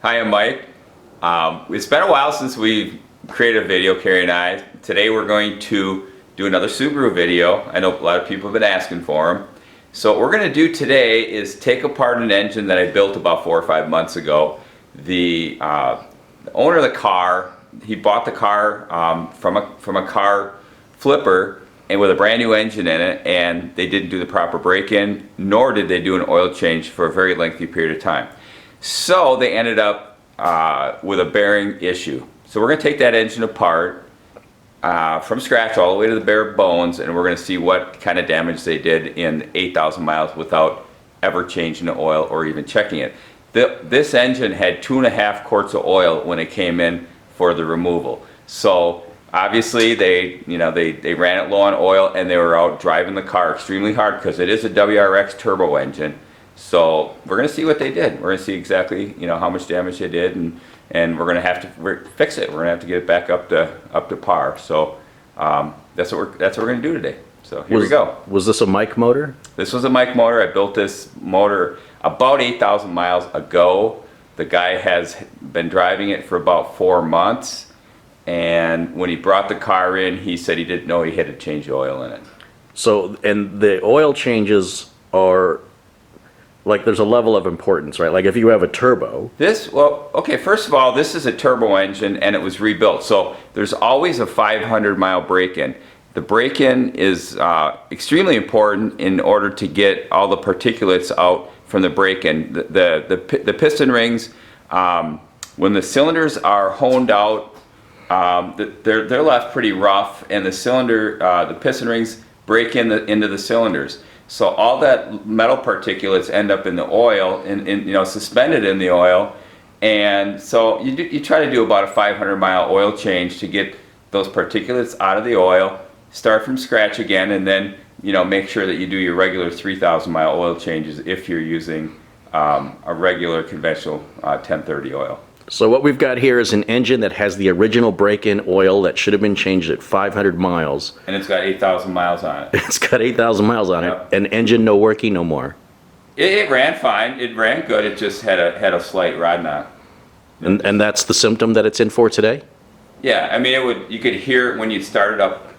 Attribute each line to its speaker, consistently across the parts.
Speaker 1: Hi, I'm Mike. It's been a while since we've created a video, Carrie and I. Today we're going to do another Subaru video. I know a lot of people have been asking for them. So what we're going to do today is take apart an engine that I built about 4 or 5 months ago. The owner of the car, he bought the car from a car flipper and with a brand new engine in it, and they didn't do the proper break-in, nor did they do an oil change for a very lengthy period of time. So they ended up with a bearing issue. So we're going to take that engine apart from scratch all the way to the bare bones, and we're going to see what kind of damage they did in 8,000 miles without ever changing the oil or even checking it. This engine had 2.5 quarts of oil when it came in for the removal. So obviously they ran it low on oil, and they were out driving the car extremely hard because it is a WRX turbo engine. So we're going to see what they did. We're going to see exactly how much damage they did, and we're going to have to fix it. We're going to have to get it back up to par. So that's what we're going to do today. So here we go.
Speaker 2: Was this a Mike motor?
Speaker 1: This was a Mike motor. I built this motor about 8,000 miles ago. The guy has been driving it for about 4 months, and when he brought the car in, he said he didn't know he had to change the oil in it.
Speaker 2: So, and the oil changes are, like, there's a level of importance, right? Like if you have a turbo.
Speaker 1: First of all, this is a turbo engine and it was rebuilt. So there's always a 500-mile break-in. The break-in is extremely important in order to get all the particulates out from the break-in. The piston rings, when the cylinders are honed out, they're left pretty rough, and the piston rings break into the cylinders. So all that metal particulates end up in the oil, suspended in the oil, and so you try to do about a 500-mile oil change to get those particulates out of the oil, start from scratch again, and then make sure that you do your regular 3,000-mile oil changes if you're using a regular conventional 1030 oil.
Speaker 2: So what we've got here is an engine that has the original break-in oil that should have been changed at 500 miles.
Speaker 1: And it's got 8,000 miles on it.
Speaker 2: It's got 8,000 miles on it. An engine no working no more.
Speaker 1: It ran fine. It ran good. It just had a slight rod knot.
Speaker 2: And that's the symptom that it's in for today?
Speaker 1: Yeah, I mean you could hear it when you started up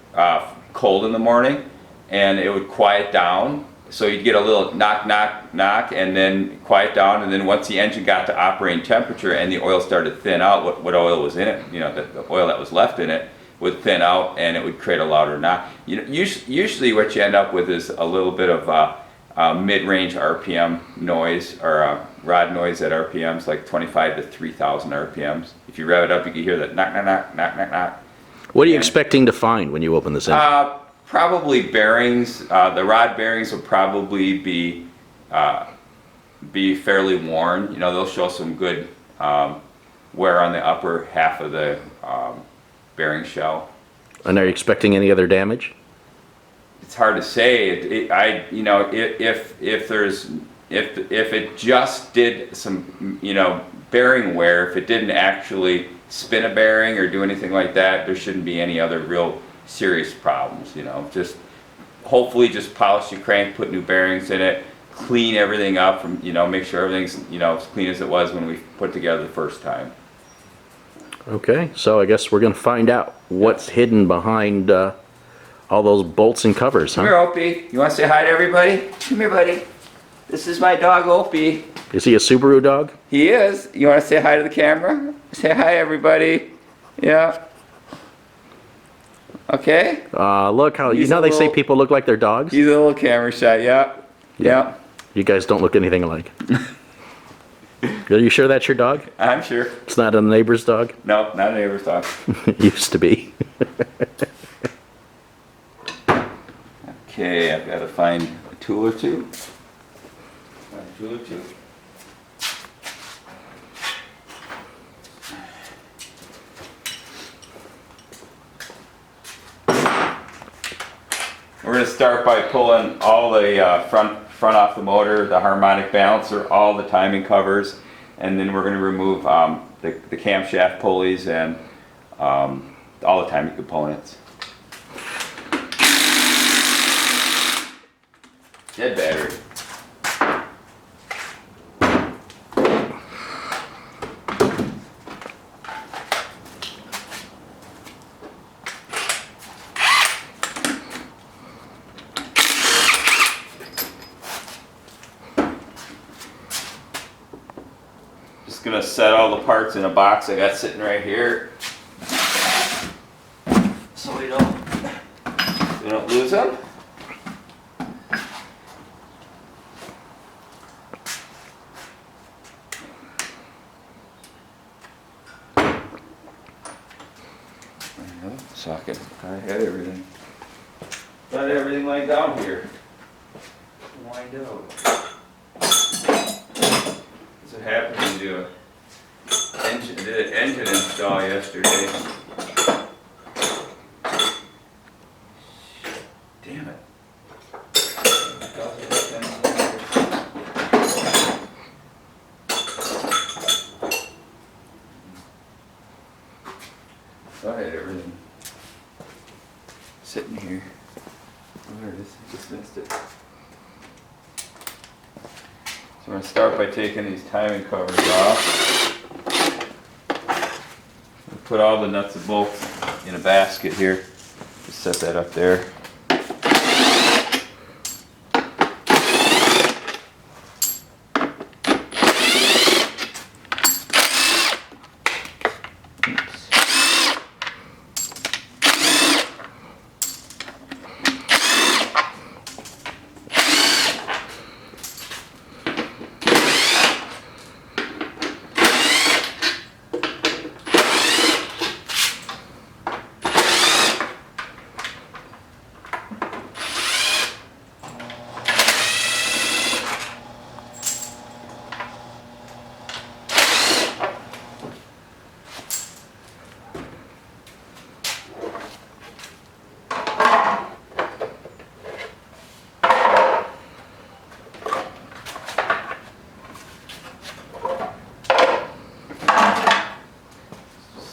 Speaker 1: cold in the morning, and it would quiet down. So you'd get a little knock, knock, knock, and then quiet down, and then once the engine got to operating temperature and the oil started to thin out, what oil was in it, the oil that was left in it would thin out, and it would create a louder knock. Usually what you end up with is a little bit of mid-range RPM noise, or rod noise at RPMs like 25 to 3,000 RPMs. If you rev it up, you can hear that knock, knock, knock, knock, knock, knock.
Speaker 2: What are you expecting to find when you open this engine?
Speaker 1: Probably bearings. The rod bearings will probably be fairly worn. They'll show some good wear on the upper half of the bearing shell.
Speaker 2: And are you expecting any other damage?
Speaker 1: It's hard to say. If it just did some bearing wear, if it didn't actually spin a bearing or do anything like that, there shouldn't be any other real serious problems. Just hopefully just polish your crank, put new bearings in it, clean everything up from make sure everything's as clean as it was when we put it together the first time.
Speaker 2: Okay, so I guess we're going to find out what's hidden behind all those bolts and covers, huh?
Speaker 1: Come here, Opie. You want to say hi to everybody? Come here, buddy. This is my dog, Opie.
Speaker 2: Is he a Subaru dog?
Speaker 1: He is. You want to say hi to the camera? Say hi, everybody. Yeah. Okay.
Speaker 2: Look how they say people look like their dogs.
Speaker 1: He's a little camera shy. Yeah. Yeah.
Speaker 2: You guys don't look anything alike. Are you sure that's your dog?
Speaker 1: I'm sure.
Speaker 2: It's not a neighbor's dog?
Speaker 1: No, not a neighbor's dog.
Speaker 2: It used to be.
Speaker 1: Okay, I've got to find a tool or two. We're going to start by pulling all the front off the motor, the harmonic balancer, all the timing covers, and then we're going to remove the camshaft pulleys and all the timing components. Dead battery. Just gonna set all the parts in a box I got sitting right here, so we don't lose them. Socket. I had everything. Got everything laid down here. Wind out. That's what happened when you do did an engine install yesterday. Damn it. I had everything sitting here. Oh, there it is. I just missed it. So we're going to start by taking these timing covers off. Put all the nuts and bolts in a basket here. Just set that up there.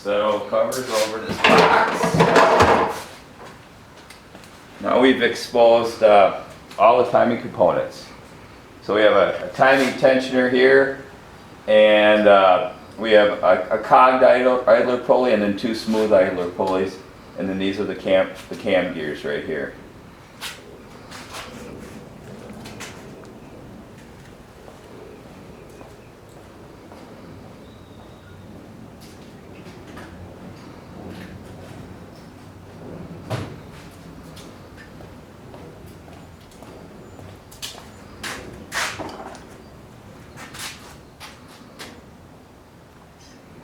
Speaker 1: Set all the covers over this box. Now we've exposed all the timing components. So we have a timing tensioner here, and we have a cogged idler pulley and then two smooth idler pulleys, and then these are the cam gears right here.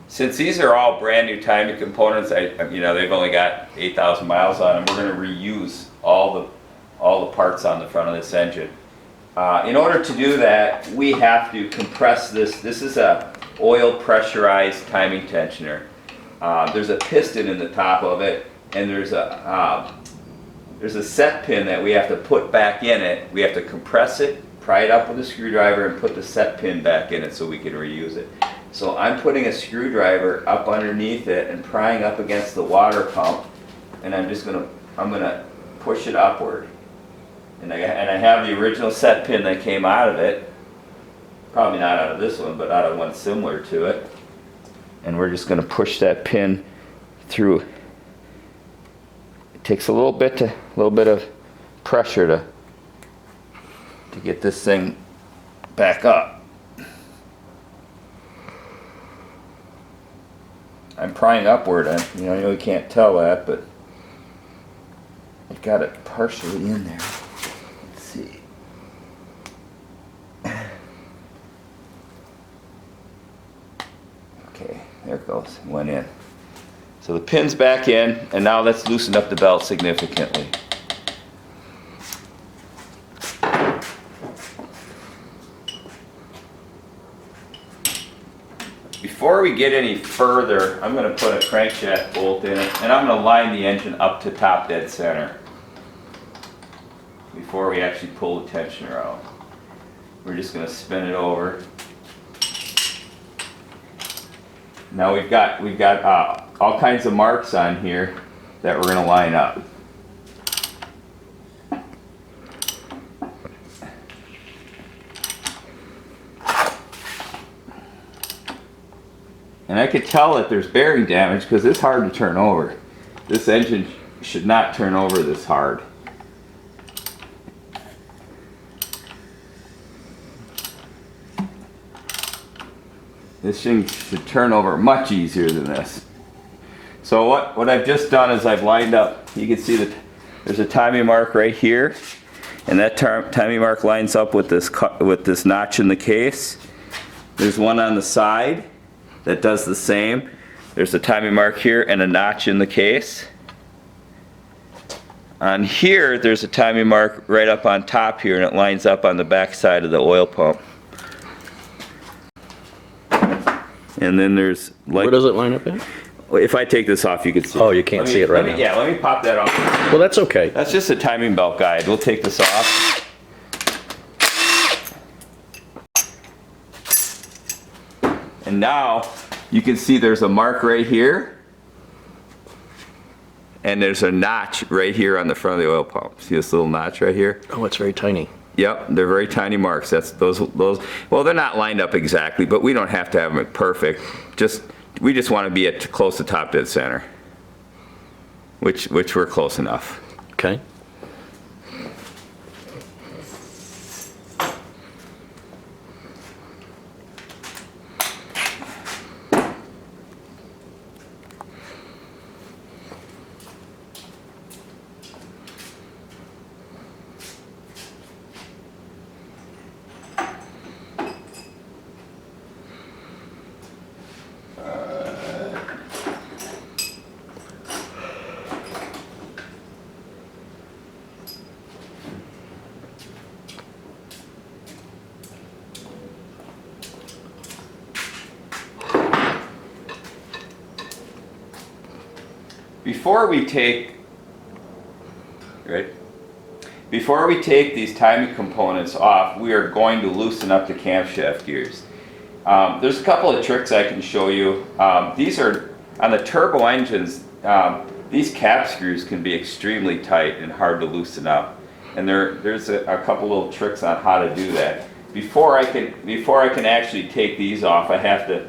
Speaker 1: Since these are all brand new timing components, they've only got 8,000 miles on them. We're going to reuse all the parts on the front of this engine. In order to do that, we have to compress this. This is a oil pressurized timing tensioner. There's a piston in the top of it, and there's a set pin that we have to put back in it. We have to compress it, pry it up with a screwdriver, and put the set pin back in it so we can reuse it. So I'm putting a screwdriver up underneath it and prying up against the water pump, and I'm gonna push it upward. And I have the original set pin that came out of it, probably not out of this one, but out of one similar to it. And we're just gonna push that pin through. It takes a little bit of pressure to get this thing back up. I'm prying upward. I know you can't tell that, but I've got it partially in there. Let's see. Okay, there it goes. Went in. So the pin's back in, and now let's loosen up the belt significantly. Before we get any further, I'm going to put a crankshaft bolt in it, and I'm going to line the engine up to top dead center before we actually pull the tensioner out. We're just going to spin it over. Now we've got all kinds of marks on here that we're going to line up. And I could tell that there's bearing damage because it's hard to turn over. This engine should not turn over this hard. This thing should turn over much easier than this. So what I've just done is I've lined up, you can see that there's a timing mark right here, and that timing mark lines up with this notch in the case. There's one on the side that does the same. There's a timing mark here and a notch in the case. On here, there's a timing mark right up on top here, and it lines up on the back side of the oil pump. And then there's like...
Speaker 2: Where does it line up at?
Speaker 1: If I take this off, you can see it.
Speaker 2: Oh, you can't see it right now.
Speaker 1: Yeah, let me pop that off.
Speaker 2: Well, that's okay.
Speaker 1: That's just a timing belt guide. We'll take this off. And now, you can see there's a mark right here. And there's a notch right here on the front of the oil pump. See this little notch right here?
Speaker 2: Oh, it's very tiny.
Speaker 1: Yep, they're very tiny marks. That's those. Well, they're not lined up exactly, but we don't have to have them perfect. We just want to be at close to top dead center, which we're close enough.
Speaker 2: Okay.
Speaker 1: Before we take these timing components off, we are going to loosen up the camshaft gears. There's a couple of tricks I can show you. These are, on the turbo engines, these cap screws can be extremely tight and hard to loosen up. And there's a couple little tricks on how to do that. Before I can actually take these off, I have to,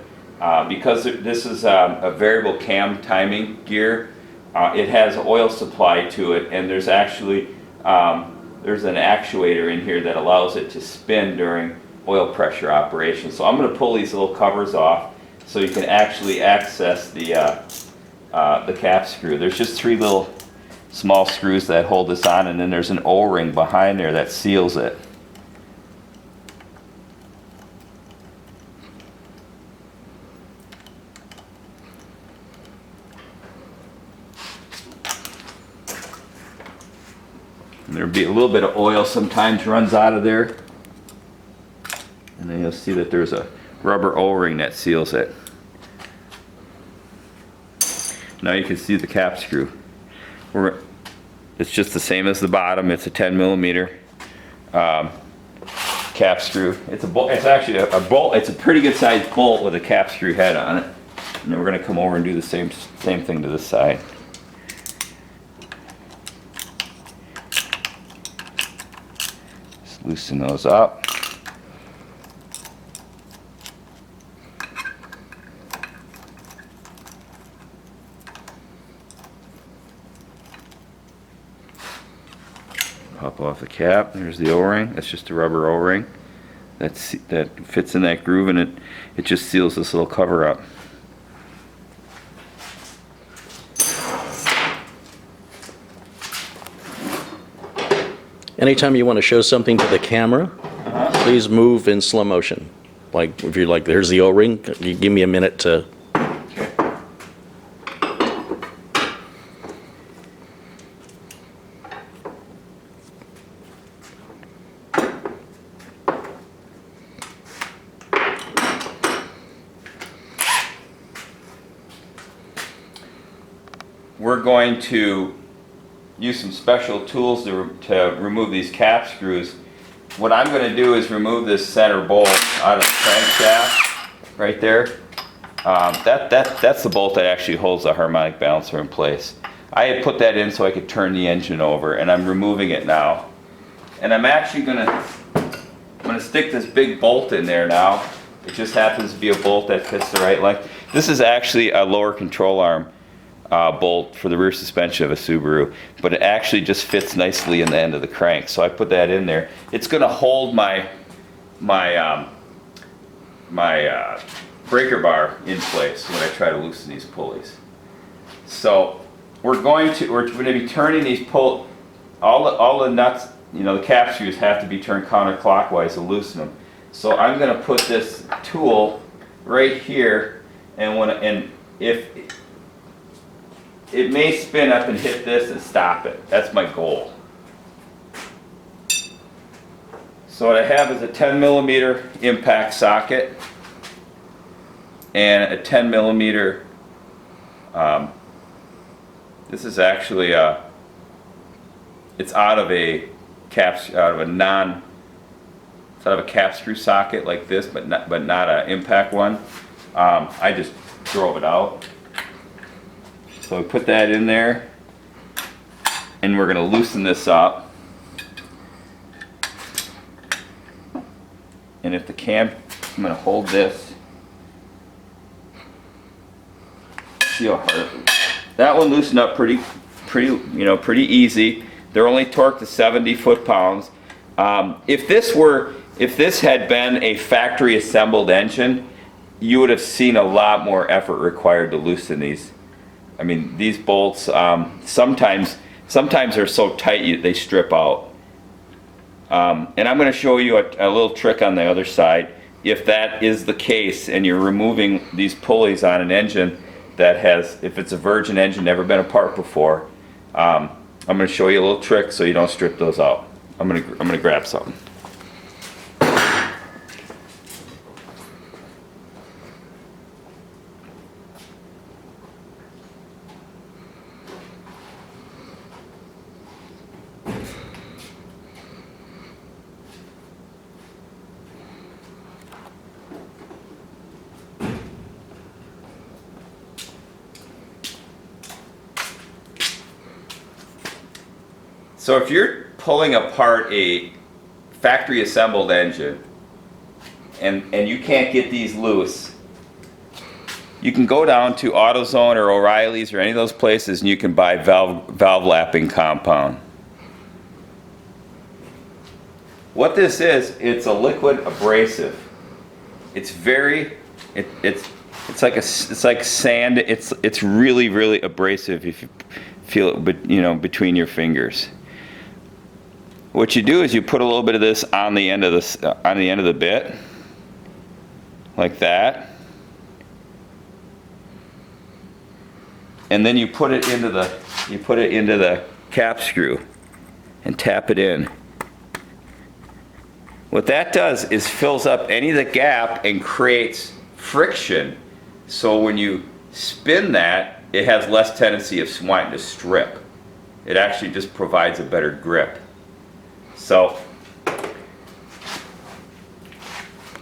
Speaker 1: because this is a variable cam timing gear, it has oil supply to it, and there's actually there's an actuator in here that allows it to spin during oil pressure operation. So I'm going to pull these little covers off so you can actually access the cap screw. There's just 3 little small screws that hold this on, and then there's an O-ring behind there that seals it. And there'll be a little bit of oil sometimes runs out of there. And then you'll see that there's a rubber O-ring that seals it. Now you can see the cap screw. It's just the same as the bottom. It's a 10 millimeter cap screw. It's actually a bolt. It's a pretty good sized bolt with a cap screw head on it. And then we're going to come over and do the same thing to this side. Loosen those up. Pop off the cap. There's the O-ring. That's just a rubber O-ring that fits in that groove, and it just seals this little cover up.
Speaker 2: Anytime you want to show something to the camera, please move in slow motion. Like if you're like, there's the O-ring, you give me a minute to...
Speaker 1: We're going to use some special tools to remove these cap screws. What I'm going to do is remove this center bolt out of the crankshaft right there. That's the bolt that actually holds the harmonic balancer in place. I had put that in so I could turn the engine over, and I'm removing it now. And I'm actually going to stick this big bolt in there now. It just happens to be a bolt that fits the right length. This is actually a lower control arm bolt for the rear suspension of a Subaru, but it actually just fits nicely in the end of the crank. So I put that in there. It's going to hold my breaker bar in place when I try to loosen these pulleys. So we're going to be turning these all the nuts, you know, the cap screws have to be turned counterclockwise to loosen them. So I'm going to put this tool right here, and if it may spin up and hit this and stop it. That's my goal. So what I have is a 10 millimeter impact socket and a 10 millimeter. This is actually it's out of a cap screw socket like this, but not an impact one. I just drove it out. So we put that in there, and we're going to loosen this up. And if the I'm going to hold this. See how hard that one loosened up pretty easy. They're only torqued to 70 foot-pounds. If this had been a factory assembled engine, you would have seen a lot more effort required to loosen these. I mean, these bolts sometimes they're so tight they strip out. And I'm going to show you a little trick on the other side. If that is the case and you're removing these pulleys on an engine that has, if it's a virgin engine, never been apart before, I'm going to show you a little trick so you don't strip those out. I'm going to grab something. So if you're pulling apart a factory assembled engine and you can't get these loose, you can go down to AutoZone or O'Reilly's or any of those places and you can buy valve lapping compound. What this is, it's a liquid abrasive. It's like sand. It's really abrasive if you feel it, but between your fingers. What you do is you put a little bit of this on the end of the bit, like that, and then you put it into the cap screw and tap it in. What that does is fills up any of the gap and creates friction, so when you spin that, it has less tendency of wanting to strip. It actually just provides a better grip. So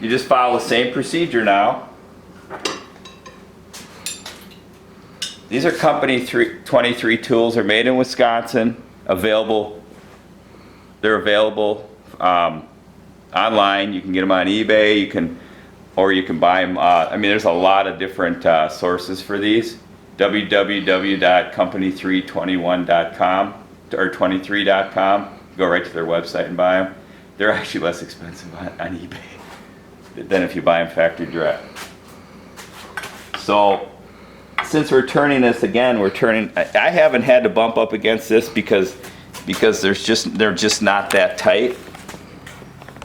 Speaker 1: you just follow the same procedure now. These are company 23 tools. They're made in Wisconsin. Available. They're available online. You can get them on eBay. Or you can buy them. I mean, there's a lot of different sources for these. www.company321.com or 23.com. Go right to their website and buy them. They're actually less expensive on eBay than if you buy them factory direct. So since we're turning this again, I haven't had to bump up against this because they're just not that tight.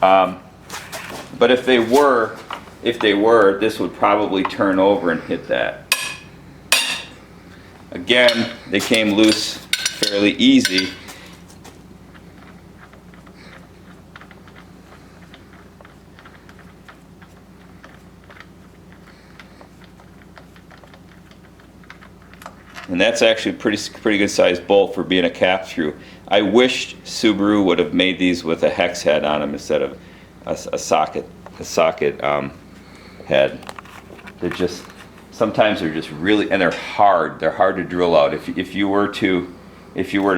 Speaker 1: But if they were, this would probably turn over and hit that. Again, they came loose fairly easy. And that's actually a pretty good sized bolt for being a cap screw. I wish Subaru would have made these with a hex head on them instead of a socket head. Sometimes they're just really, and they're hard to drill out. If you were to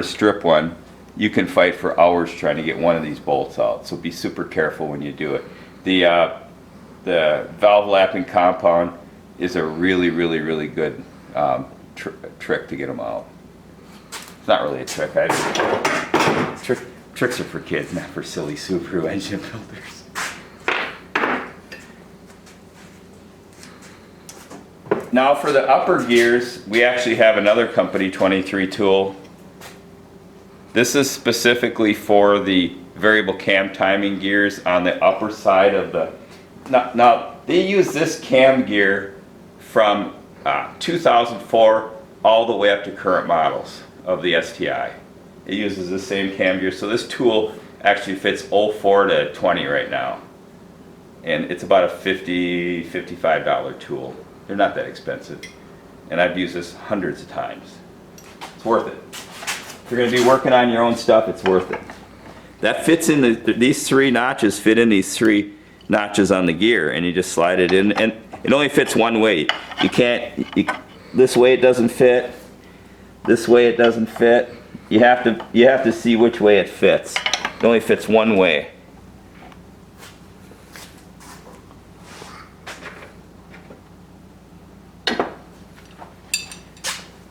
Speaker 1: strip one, you can fight for hours trying to get one of these bolts out. So be super careful when you do it. The valve lapping compound is a really good trick to get them out. It's not really a trick. Tricks are for kids, not for silly Subaru engine builders. Now for the upper gears, we actually have another company 23 tool. This is specifically for the variable cam timing gears on the upper side of the, now they use this cam gear from 2004 all the way up to current models of the STI. It uses the same cam gear, so this tool actually fits 04 to 20 right now. And it's about a $55 tool. They're not that expensive. And I've used this hundreds of times. It's worth it. If you're gonna be working on your own stuff, it's worth it. That fits in these 3 notches fit in these 3 notches on the gear, and you just slide it in, and it only fits one way. You can't, this way it doesn't fit, this way it doesn't fit. You have to see which way it fits. It only fits one way.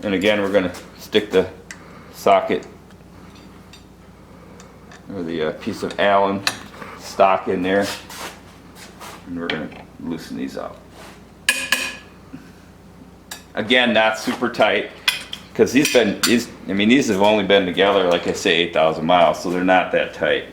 Speaker 1: And again, we're going to stick the socket or the piece of Allen stock in there, and we're going to loosen these up. Again, not super tight, because these have only been together, like I say, 8,000 miles, so they're not that tight.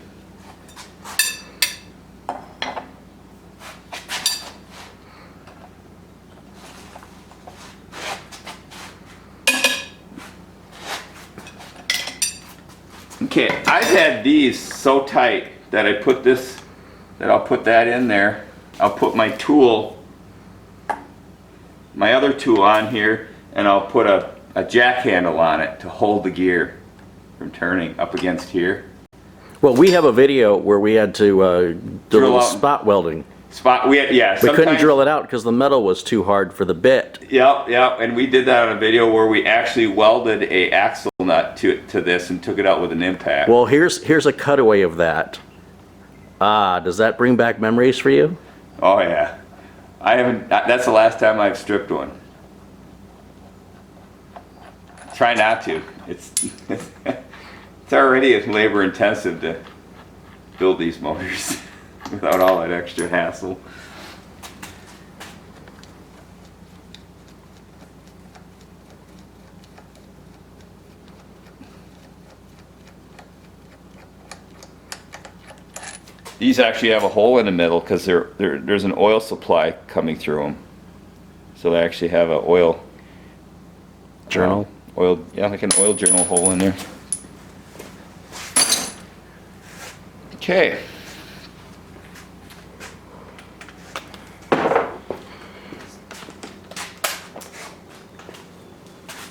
Speaker 1: Okay, I've had these so tight that I'll put that in there. I'll put my tool, my other tool on here, and I'll put a jack handle on it to hold the gear from turning up against here.
Speaker 2: Well, we have a video where we had to do a little spot welding. We couldn't drill it out because the metal was too hard for the bit.
Speaker 1: Yep, and we did that on a video where we actually welded a axle nut to this and took it out with an impact.
Speaker 2: Well, here's a cutaway of that. Does that bring back memories for you?
Speaker 1: Oh yeah. That's the last time I've stripped one. Try not to. It's already labor intensive to build these motors without all that extra hassle. These actually have a hole in the middle because there's an oil supply coming through them. So they actually have an oil
Speaker 2: journal.
Speaker 1: Like an oil journal hole in there. Okay.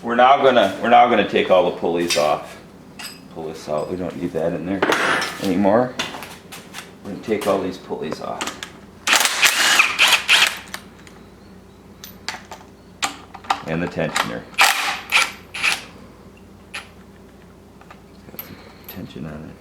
Speaker 1: We're now gonna take all the pulleys off. Pull this out. We don't need that in there anymore. We're going to take all these pulleys off. And the tensioner. Got some tension on it.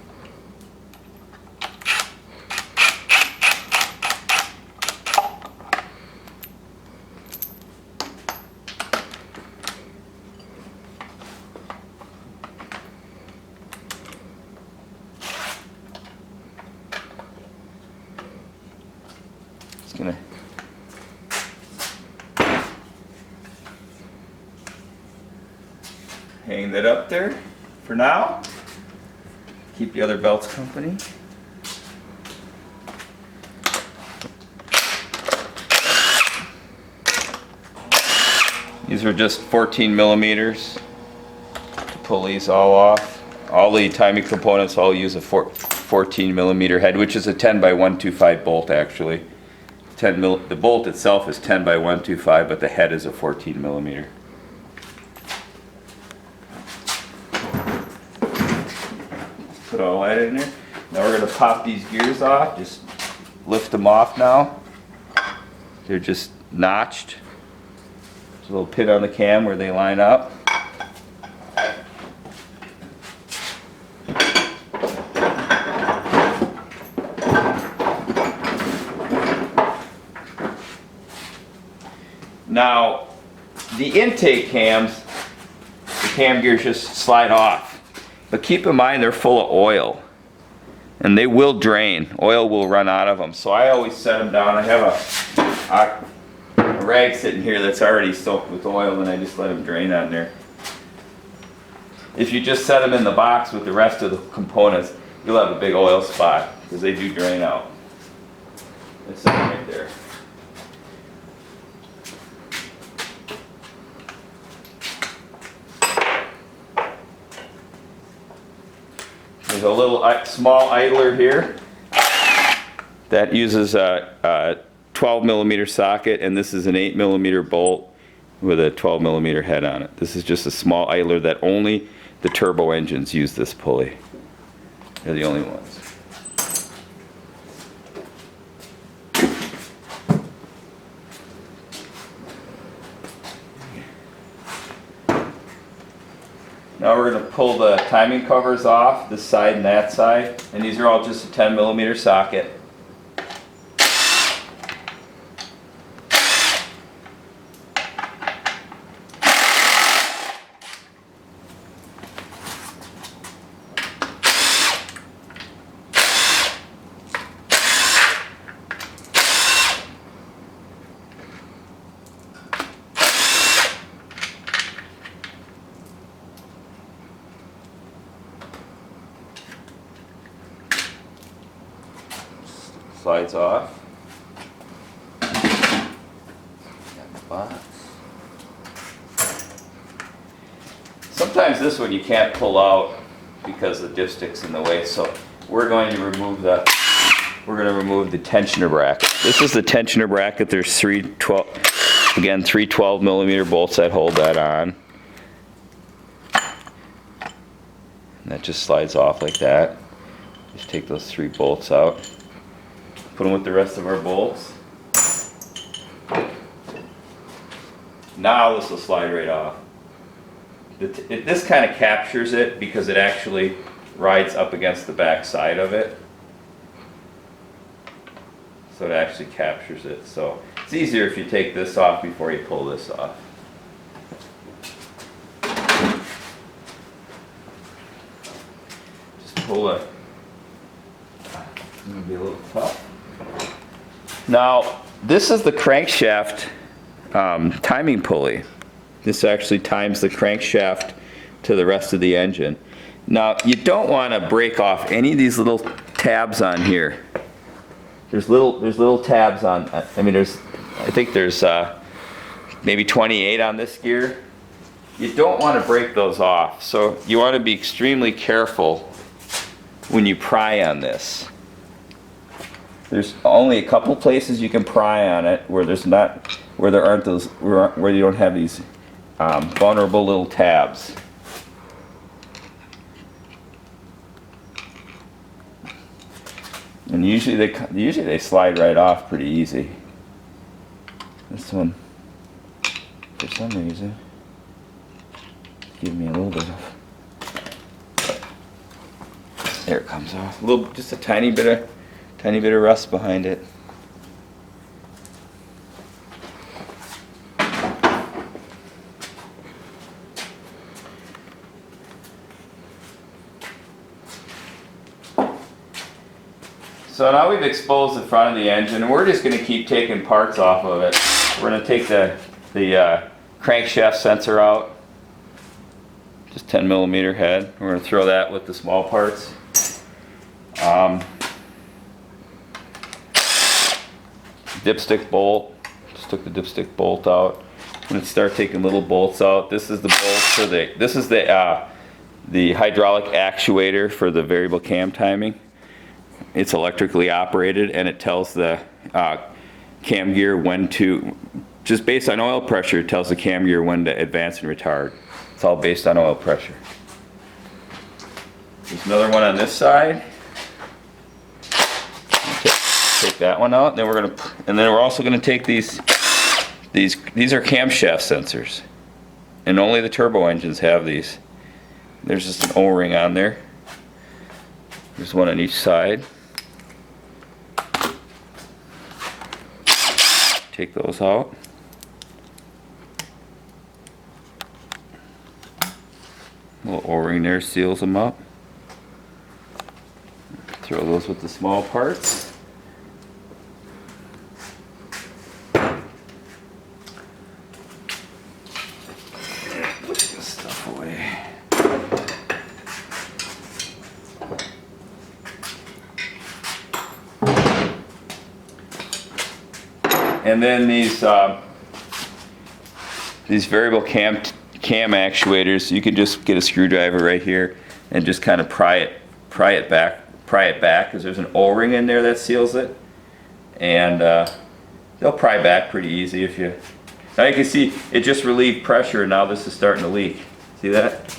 Speaker 1: Gonna hang that up there for now. Keep the other belts company. These are just 14 millimeters to pull these all off. All the timing components all use a 14 millimeter head, which is a 10 by 125 bolt actually. The bolt itself is 10 by 125, but the head is a 14 millimeter. Put all that in there. Now we're going to pop these gears off. Just lift them off now. They're just notched. There's a little pin on the cam where they line up. Now, the intake cams, the cam gears just slide off. But keep in mind they're full of oil. And they will drain. Oil will run out of them. So I always set them down. I have a rag sitting here that's already soaked with oil, and I just let them drain on there. If you just set them in the box with the rest of the components, you'll have a big oil spot, because they do drain out. It's sitting right there. There's a little small idler here that uses a 12 millimeter socket, and this is an 8 millimeter bolt with a 12 millimeter head on it. This is just a small idler that only the turbo engines use this pulley. They're the only ones. Now we're going to pull the timing covers off, this side and that side, and these are all just a 10 millimeter socket. Slides off. Sometimes this one you can't pull out because the dipstick's in the way, so we're going to remove the tensioner bracket. This is the tensioner bracket. There's three 12 millimeter bolts that hold that on. And that just slides off like that. Just take those 3 bolts out. Put them with the rest of our bolts. Now this will slide right off. This kind of captures it because it actually rides up against the back side of it. So it actually captures it. So it's easier if you take this off before you pull this off. Just pull it. It's going to be a little tough. Now, this is the crankshaft timing pulley. This actually times the crankshaft to the rest of the engine. Now, you don't want to break off any of these little tabs on here. There's little tabs on. I think there's maybe 28 on this gear. You don't want to break those off. So you want to be extremely careful when you pry on this. There's only a couple places you can pry on it where you don't have these vulnerable little tabs. And usually they slide right off pretty easy. This one, for some reason, give me a little bit of. There it comes off. Just a tiny bit of rust behind it. So now we've exposed the front of the engine, and we're just going to keep taking parts off of it. We're going to take the crankshaft sensor out, just 10 millimeter head. We're going to throw that with the small parts. Dipstick bolt, just took the dipstick bolt out. I'm going to start taking little bolts out. This is the bolt for the hydraulic actuator for the variable cam timing. It's electrically operated, and it tells the cam gear when to, just based on oil pressure, it tells the cam gear when to advance and retard. It's all based on oil pressure. There's another one on this side. Take that one out. Then we're also gonna take these are camshaft sensors, and only the turbo engines have these. There's just an O-ring on there. There's one on each side. Take those out. Little O-ring there seals them up. Throw those with the small parts. And then these variable cam actuators, you can just get a screwdriver right here and just kind of pry it back because there's an O-ring in there that seals it, and they'll pry back pretty easy if you. Now you can see it just relieved pressure, and now this is starting to leak. See that?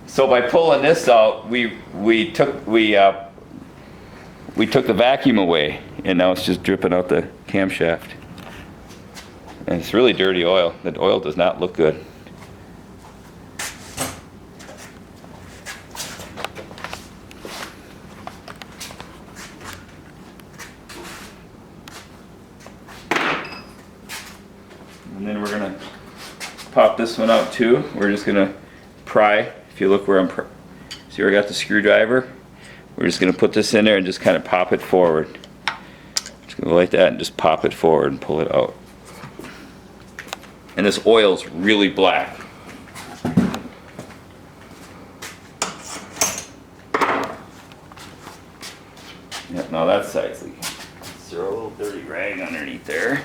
Speaker 1: So by pulling this out, we took the vacuum away, and now it's just dripping out the camshaft. And it's really dirty oil. That oil does not look good. And then we're gonna pop this one out too. We're just gonna pry. If you look where see where I got the screwdriver? We're just gonna put this in there and just kind of pop it forward. Just gonna go like that and just pop it forward and pull it out. And this oil's really black. Yep, now that side's leaking. Let's throw a little dirty rag underneath there.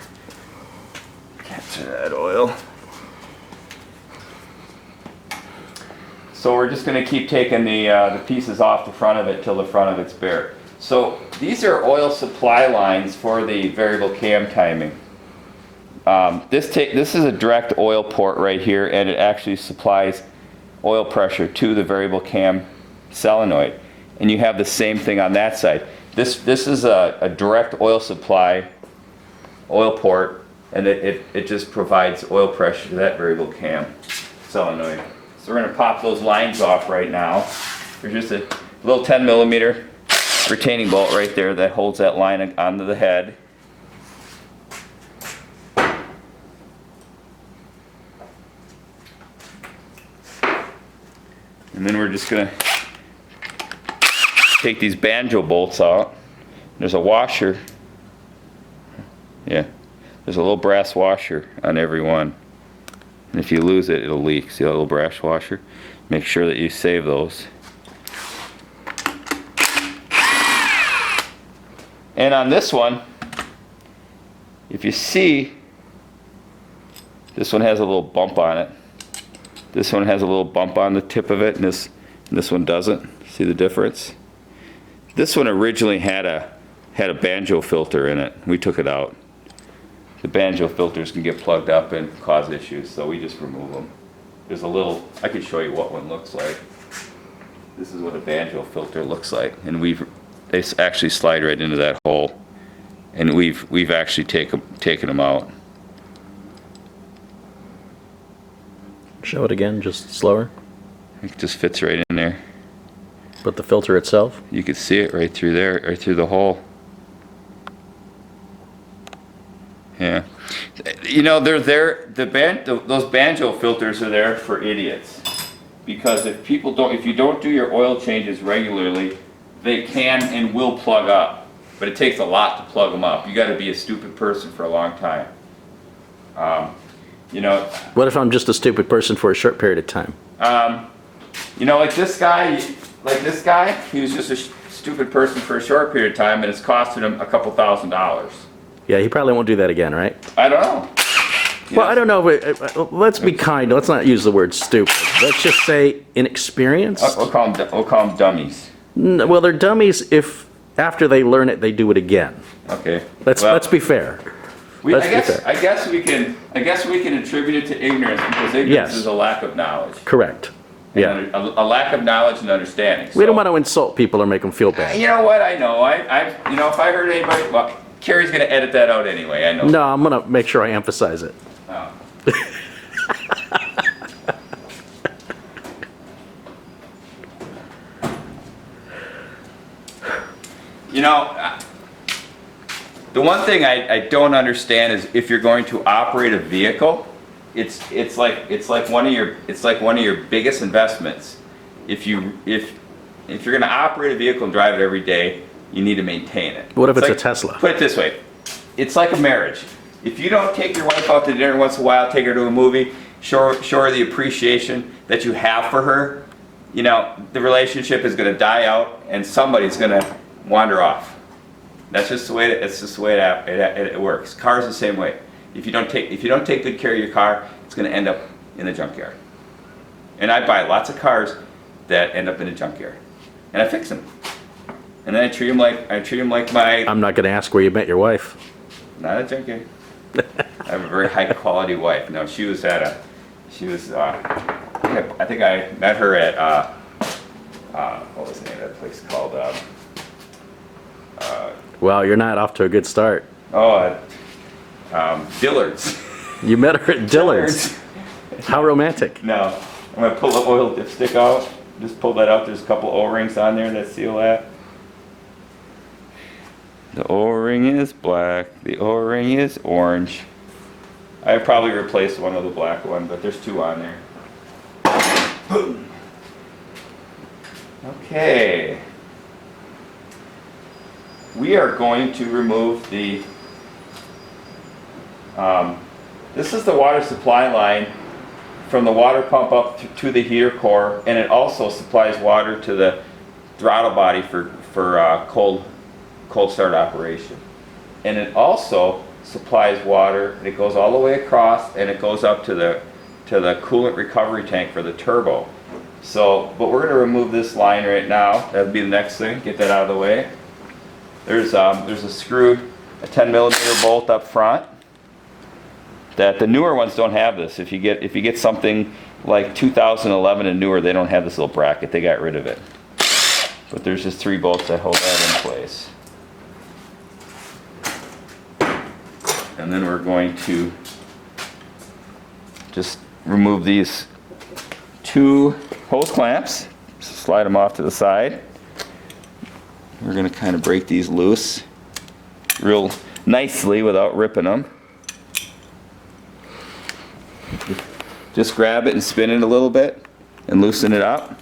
Speaker 1: Capture that oil. So we're just going to keep taking the pieces off the front of it till the front of it's bare. So these are oil supply lines for the variable cam timing. This is a direct oil port right here, and it actually supplies oil pressure to the variable cam solenoid. And you have the same thing on that side. This is a direct oil supply oil port, and it just provides oil pressure to that variable cam solenoid. So we're going to pop those lines off right now. There's just a little 10mm retaining bolt right there that holds that line onto the head. And then we're just going to take these banjo bolts out. There's a washer. Yeah, there's a little brass washer on every one. And if you lose it, it'll leak. See that little brass washer? Make sure that you save those. And on this one, if you see, this one has a little bump on it. This one has a little bump on the tip of it, and this one doesn't. See the difference? This one originally had a banjo filter in it. We took it out. The banjo filters can get plugged up and cause issues, so we just remove them. There's a little, I could show you what one looks like. This is what a banjo filter looks like, and they actually slide right into that hole, and we've actually taken them out.
Speaker 2: Show it again, just slower.
Speaker 1: It just fits right in there.
Speaker 2: But the filter itself?
Speaker 1: You could see it right through there, right through the hole. Yeah, you know they're there. Those banjo filters are there for idiots, because if you don't do your oil changes regularly, they can and will plug up. But it takes a lot to plug them up. You got to be a stupid person for a long time. You know.
Speaker 2: What if I'm just a stupid person for a short period of time?
Speaker 1: You know, like this guy, he was just a stupid person for a short period of time, and it's costing him a couple $1,000s.
Speaker 2: Yeah, he probably won't do that again, right?
Speaker 1: I don't know.
Speaker 2: Well, I don't know. But, let's be kind. Let's not use the word stupid. Let's just say inexperienced.
Speaker 1: We'll call them dummies.
Speaker 2: Well, they're dummies if after they learn it, they do it again.
Speaker 1: Okay.
Speaker 2: Let's be fair.
Speaker 1: I guess we can attribute it to ignorance, because ignorance is a lack of knowledge.
Speaker 2: Correct. Yeah.
Speaker 1: A lack of knowledge and understanding.
Speaker 2: We don't want to insult people or make them feel bad.
Speaker 1: You know what? I know. You know, if I heard anybody, well, Carrie's going to edit that out anyway. I know.
Speaker 2: No, I'm going to make sure I emphasize it.
Speaker 1: Oh. You know, the one thing I don't understand is if you're going to operate a vehicle, it's like one of your biggest investments. If you're going to operate a vehicle and drive it every day, you need to maintain it.
Speaker 2: What if it's a Tesla?
Speaker 1: Put it this way, it's like a marriage. If you don't take your wife out to dinner once in a while, take her to a movie, show her the appreciation that you have for her, you know, the relationship is going to die out and somebody's going to wander off. That's just the way it works. Cars the same way. If you don't take good care of your car, it's going to end up in the junkyard. And I buy lots of cars that end up in a junkyard, and I fix them. And then I treat them like my. I'm
Speaker 2: not going to ask where you met your wife.
Speaker 1: Not a junkyard. I have a very high quality wife. No, she was at a. She was. I think I met her at. What was the name of that place called?
Speaker 2: Well, you're not off to a good start.
Speaker 1: Oh, Dillard's.
Speaker 2: You met her at Dillard's. How romantic.
Speaker 1: No, I'm gonna pull the oil dipstick out. Just pull that out. There's a couple O-rings on there that seal that. The O-ring is black. The O-ring is orange. I probably replaced one with a black one, but there's two on there. Okay. We are going to remove the, this is the water supply line from the water pump up to the heater core, and it also supplies water to the throttle body for cold start operation. And it also supplies water, and it goes all the way across, and it goes up to the coolant recovery tank for the turbo. So, but we're going to remove this line right now. That'll be the next thing. Get that out of the way. There's a screw, a 10mm bolt up front. That the newer ones don't have this. If you get something like 2011 and newer, they don't have this little bracket. They got rid of it. But there's just 3 bolts that hold that in place. And then we're going to just remove these 2 hose clamps, slide them off to the side. We're going to kind of break these loose real nicely without ripping them. Just grab it and spin it a little bit and loosen it up.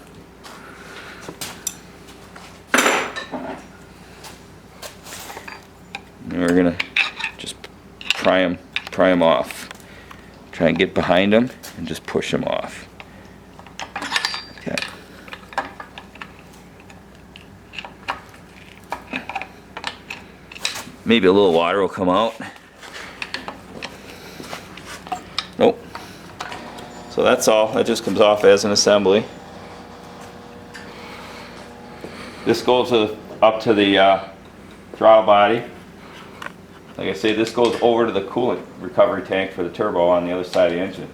Speaker 1: And we're going to just pry them off. Try and get behind them and just push them off. Okay. Maybe a little water will come out. Nope. So that's all. That just comes off as an assembly. This goes up to the throttle body. Like I say, this goes over to the coolant recovery tank for the turbo on the other side of the engine.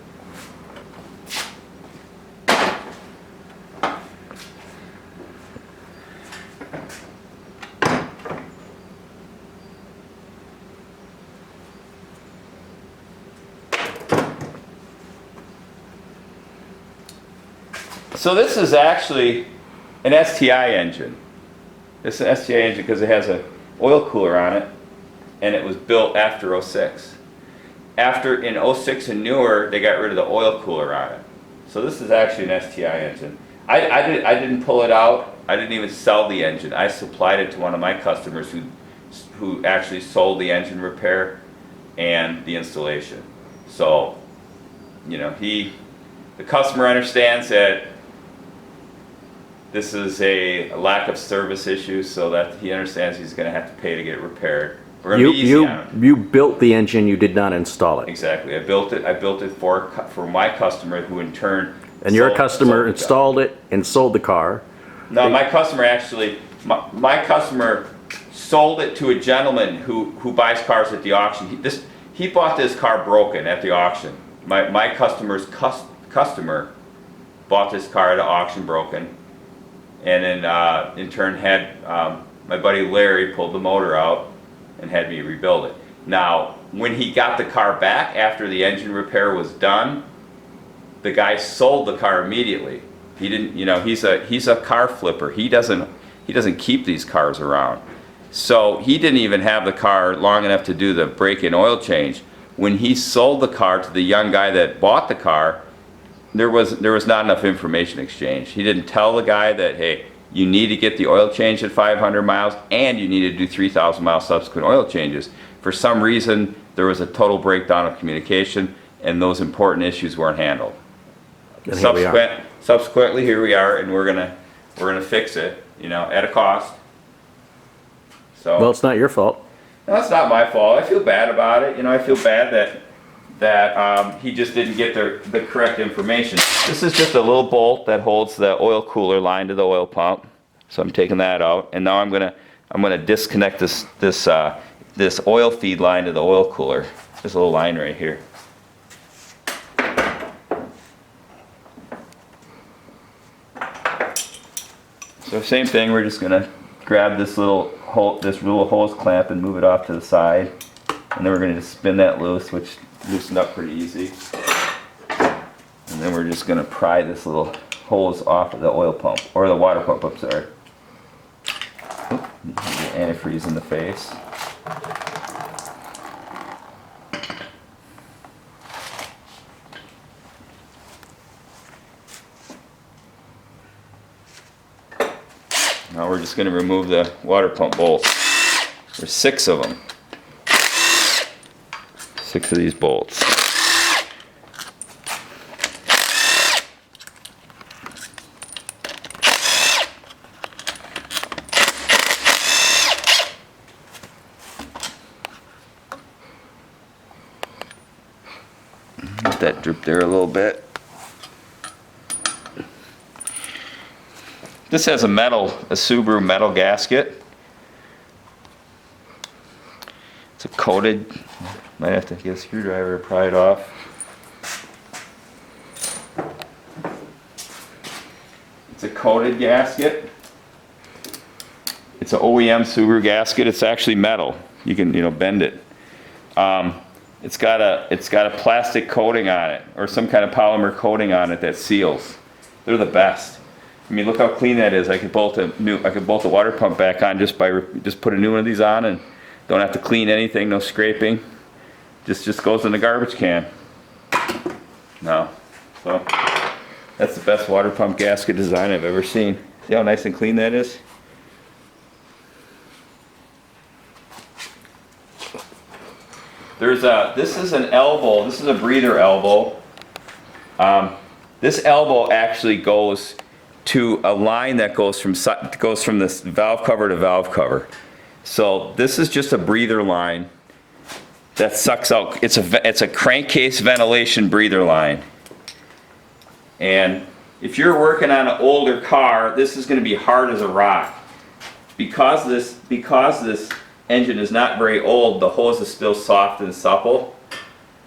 Speaker 1: So this is actually an STI engine. This is an STI engine because it has an oil cooler on it, and it was built after '06. After in '06 and newer, they got rid of the oil cooler on it. So this is actually an STI engine. I didn't pull it out. I didn't even sell the engine. I supplied it to one of my customers who actually sold the engine repair and the installation. So, you know, the customer understands that this is a lack of service issue, so that he understands he's going to have to pay to get it repaired. We're going to be easy on him.
Speaker 2: You built the engine, you did not install it.
Speaker 1: Exactly. I built it for my customer, who in turn.
Speaker 2: And your customer installed it and sold the car.
Speaker 1: No, my customer actually, my customer sold it to a gentleman who buys cars at the auction. He bought this car broken at the auction. My customer's customer bought this car at an auction broken. And then in turn had my buddy Larry pulled the motor out and had me rebuild it. Now, when he got the car back after the engine repair was done, the guy sold the car immediately. He didn't, you know, he's a car flipper. He doesn't keep these cars around. So he didn't even have the car long enough to do the break-in oil change. When he sold the car to the young guy that bought the car, there was not enough information exchanged. He didn't tell the guy that, hey, you need to get the oil changed at 500 miles and you need to do 3,000 mile subsequent oil changes. For some reason, there was a total breakdown of communication and those important issues weren't handled.
Speaker 2: And here we are.
Speaker 1: subsequently, here we are, and we're gonna fix it, you know, at a cost. So
Speaker 2: Well, it's not your fault.
Speaker 1: no, it's not my fault. I feel bad about it. You know, I feel bad that he just didn't get the correct information. This is just a little bolt that holds the oil cooler line to the oil pump. So I'm taking that out, and now I'm gonna disconnect this oil feed line to the oil cooler. This little line right here. So same thing. We're just gonna grab this little hose clamp and move it off to the side, and then we're gonna just spin that loose, which loosened up pretty easy. And then we're just gonna pry this little hose off of the oil pump, or the water pump, I'm sorry. Antifreeze in the face. Now we're just going to remove the water pump bolts. There's 6 of them. 6 of these bolts. Let that drip there a little bit. This has a Subaru metal gasket. It's a coated, might have to get a screwdriver to pry it off. It's a coated gasket. It's an OEM Subaru gasket. It's actually metal. You can, bend it. It's got a plastic coating on it, or some kind of polymer coating on it that seals. They're the best. I mean, look how clean that is. I could bolt the water pump back on just put a new one of these on, and don't have to clean anything, no scraping. Just goes in the garbage can. No. So that's the best water pump gasket design I've ever seen. See how nice and clean that is? This is an elbow. This is a breather elbow. This elbow actually goes to a line that goes from this valve cover to valve cover. So this is just a breather line that sucks out. It's a crankcase ventilation breather line. And if you're working on an older car, this is going to be hard as a rock. Because this engine is not very old, the hose is still soft and supple.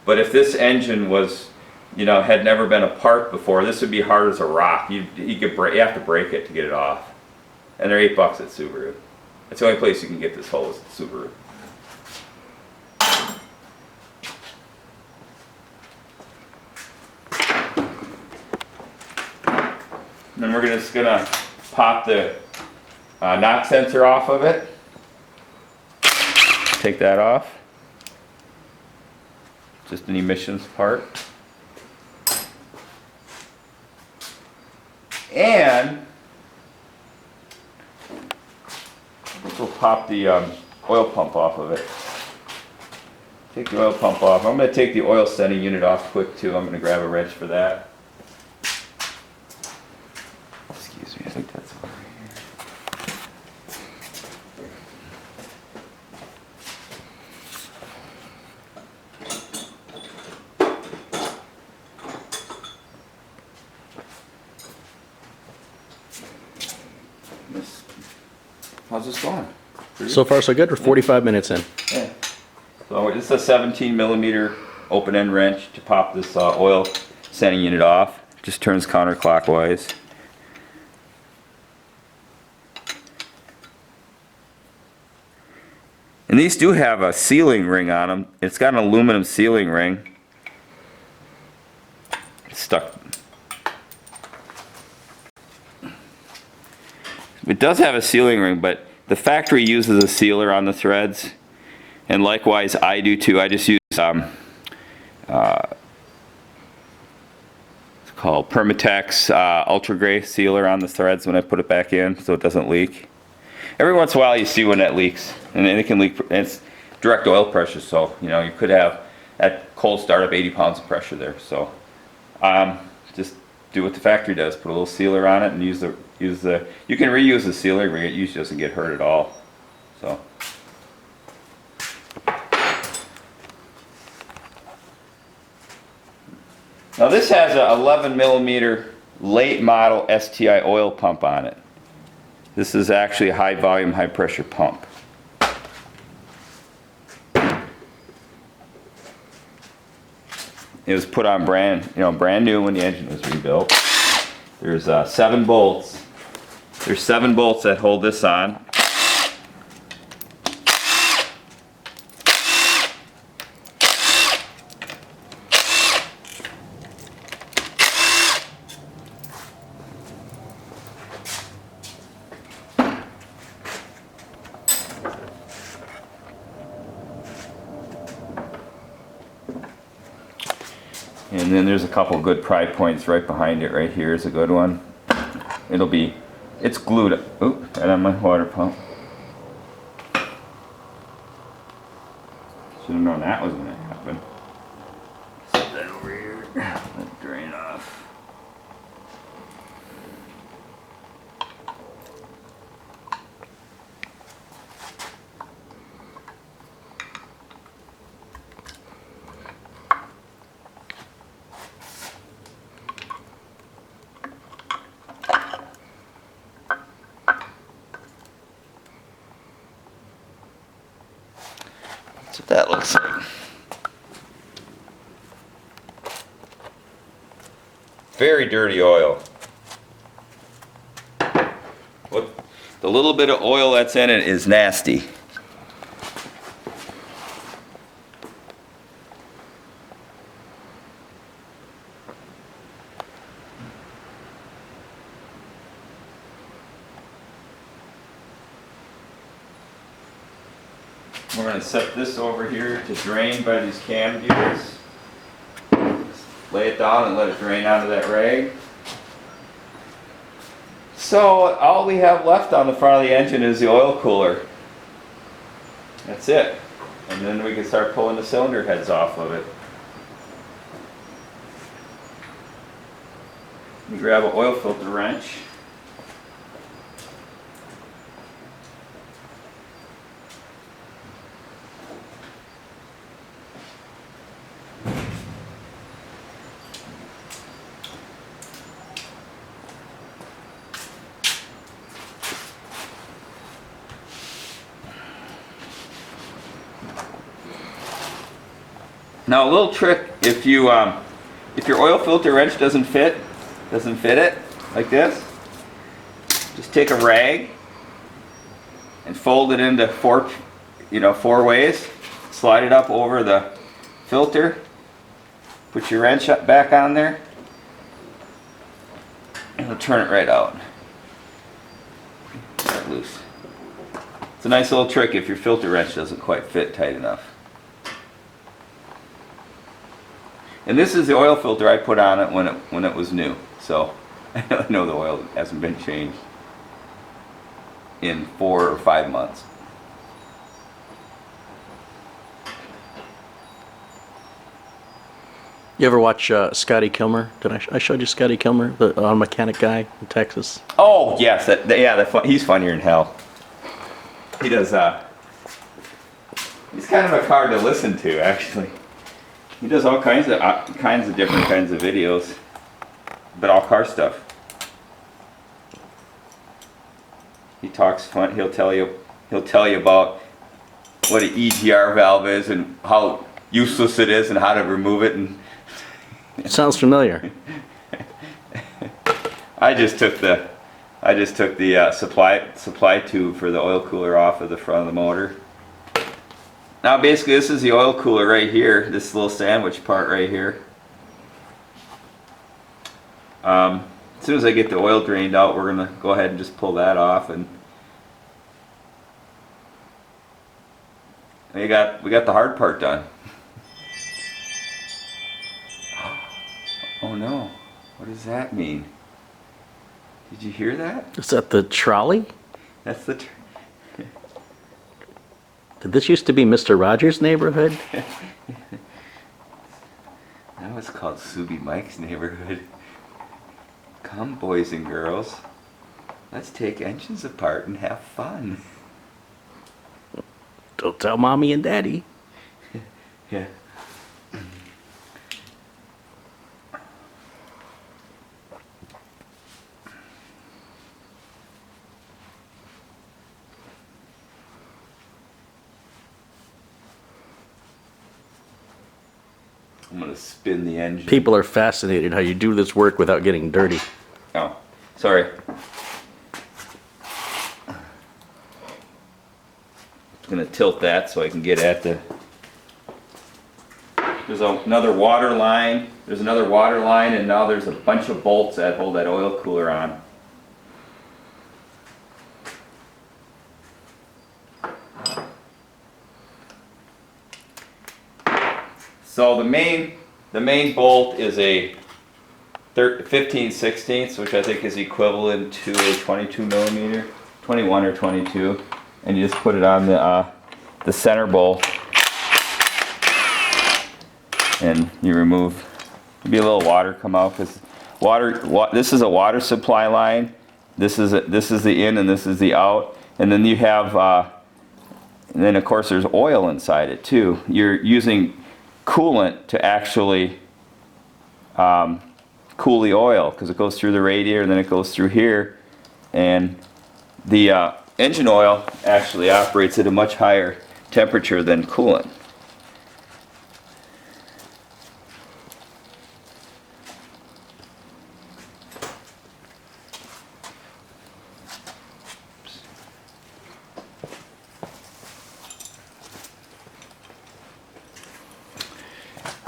Speaker 1: But if this engine was, had never been apart before, this would be hard as a rock. You have to break it to get it off. And they're $8 at Subaru. That's the only place you can get this hose at Subaru. And then we're just gonna pop the knock sensor off of it. Take that off. Just an emissions part. And we'll pop the oil pump off of it. Take the oil pump off. I'm going to take the oil sending unit off quick too. I'm going to grab a wrench for that. Excuse me, I think that's over here. How's this going?
Speaker 2: So far so good. We're 45 minutes in.
Speaker 1: Yeah. So it's a 17 millimeter open end wrench to pop this oil sending unit off. Just turns counterclockwise. And these do have a sealing ring on them. It's got an aluminum sealing ring. It's stuck. It does have a sealing ring, but the factory uses a sealer on the threads, and likewise I do too. I just use it's called Permatex Ultra Gray sealer on the threads when I put it back in, so it doesn't leak. Every once in a while you see when that leaks, and it can leak. It's direct oil pressure, so you could have at cold startup 80 pounds of pressure there. So just do what the factory does. Put a little sealer on it and use the you can reuse the sealer, but it usually doesn't get hurt at all. So. Now this has a 11 millimeter late model STI oil pump on it. This is actually a high volume, high pressure pump. It was put on brand new when the engine was rebuilt. There's 7 bolts. There's 7 bolts that hold this on. And then there's a couple good pry points right behind it. Right here is a good one. It's glued. Oop, right on my water pump. Should have known that was going to happen. Set that over here. Let it drain off. That's what that looks like. Very dirty oil. What the little bit of oil that's in it is nasty. We're going to set this over here to drain by these cam gears. Just lay it down and let it drain onto that rag. So all we have left on the front of the engine is the oil cooler. That's it. And then we can start pulling the cylinder heads off of it. We grab an oil filter wrench. Now a little trick, if your oil filter wrench doesn't fit it like this, just take a rag and fold it into four ways. Slide it up over the filter. Put your wrench back on there, and it'll turn it right out. Get it loose. It's a nice little trick if your filter wrench doesn't quite fit tight enough. And this is the oil filter I put on it when it was new. So I know the oil hasn't been changed in 4 or 5 months.
Speaker 2: You ever watch Scotty Kilmer? I showed you Scotty Kilmer, the auto mechanic guy in Texas?
Speaker 1: Oh yes, he's funnier than hell. He does. He's kind of a hard to listen to, actually. He does all kinds of different kinds of videos, but all car stuff. He talks fun. He'll tell you about what an EGR valve is and how useless it is and how to remove it. And
Speaker 2: sounds familiar.
Speaker 1: I just took the supply tube for the oil cooler off of the front of the motor. Now basically this is the oil cooler right here, this little sandwich part right here. As soon as I get the oil drained out, we're going to go ahead and just pull that off, and we got the hard part done. Oh no, what does that mean? Did you hear that?
Speaker 2: Is that the trolley?
Speaker 1: That's the
Speaker 2: Did this used to be Mr. Rogers' neighborhood?
Speaker 1: Now it's called Subi Mike's neighborhood. Come, boys and girls. Let's take engines apart and have fun.
Speaker 2: Don't tell mommy and daddy.
Speaker 1: Yeah. I'm gonna spin the engine.
Speaker 2: People are fascinated how you do this work without getting dirty.
Speaker 1: Oh, sorry. I'm gonna tilt that so I can get at the. There's another water line. There's another water line, and now there's a bunch of bolts that hold that oil cooler on. So the main bolt is a 15/16, which I think is equivalent to a 22 millimeter, 21 or 22, and you just put it on the center bolt, and you remove. Maybe a little water come out because this is a water supply line. This is the in and this is the out, and then you have, and then of course there's oil inside it too. You're using coolant to actually cool the oil because it goes through the radiator and then it goes through here, and the engine oil actually operates at a much higher temperature than coolant.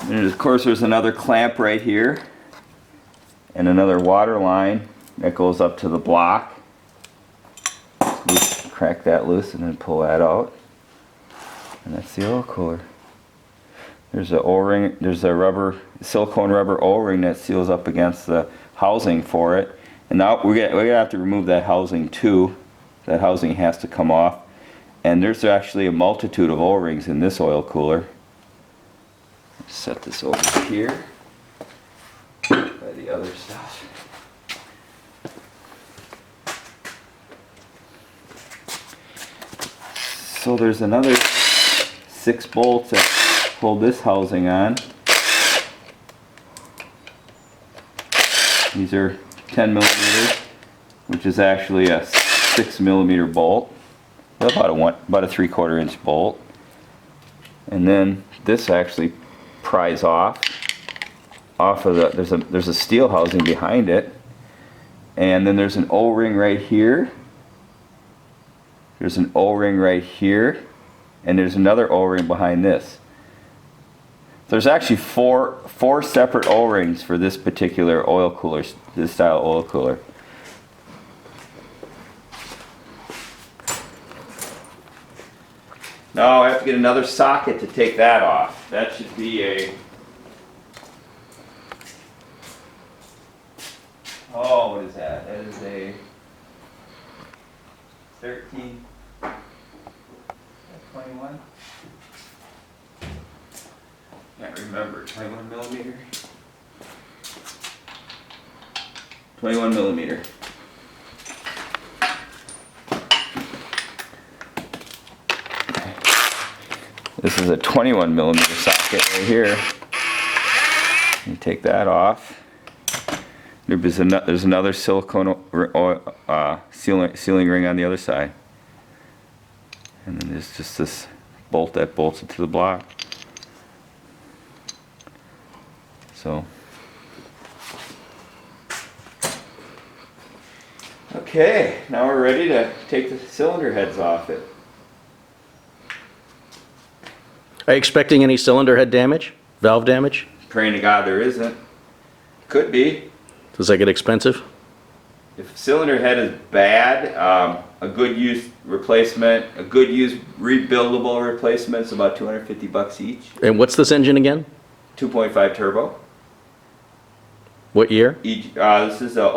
Speaker 1: And of course there's another clamp right here and another water line that goes up to the block. We crack that loose and then pull that out, and that's the oil cooler. There's a O-ring, there's a silicone rubber O-ring that seals up against the housing for it, and now we're gonna have to remove that housing too. That housing has to come off, and there's actually a multitude of O-rings in this oil cooler. Set this over here by the other stuff. So there's another 6 bolts that hold this housing on. These are 10 millimeters, which is actually a 6 millimeter bolt, about a 3/4 inch bolt. And then this actually pries off of the, there's a steel housing behind it, and then there's an O-ring right here, there's an O-ring right here, and there's another O-ring behind this. There's actually four separate O-rings for this particular oil cooler, this style oil cooler. Now I have to get another socket to take that off. That should be a, oh, what is that? That is a 13, 21? Can't remember. 21 millimeter? 21 millimeter. This is a 21 millimeter socket right here. You take that off. There's another silicone sealing ring on the other side. And then there's just this bolt that bolts it to the block. So. Okay, now we're ready to take the cylinder heads off it.
Speaker 2: Are you expecting any cylinder head damage? Valve damage?
Speaker 1: Praying to God there isn't. Could be.
Speaker 2: Does that get expensive?
Speaker 1: If cylinder head is bad, a good used replacement, a good used rebuildable replacement is about $250 each.
Speaker 2: And what's this engine again?
Speaker 1: 2.5 turbo.
Speaker 2: What year?
Speaker 1: This is a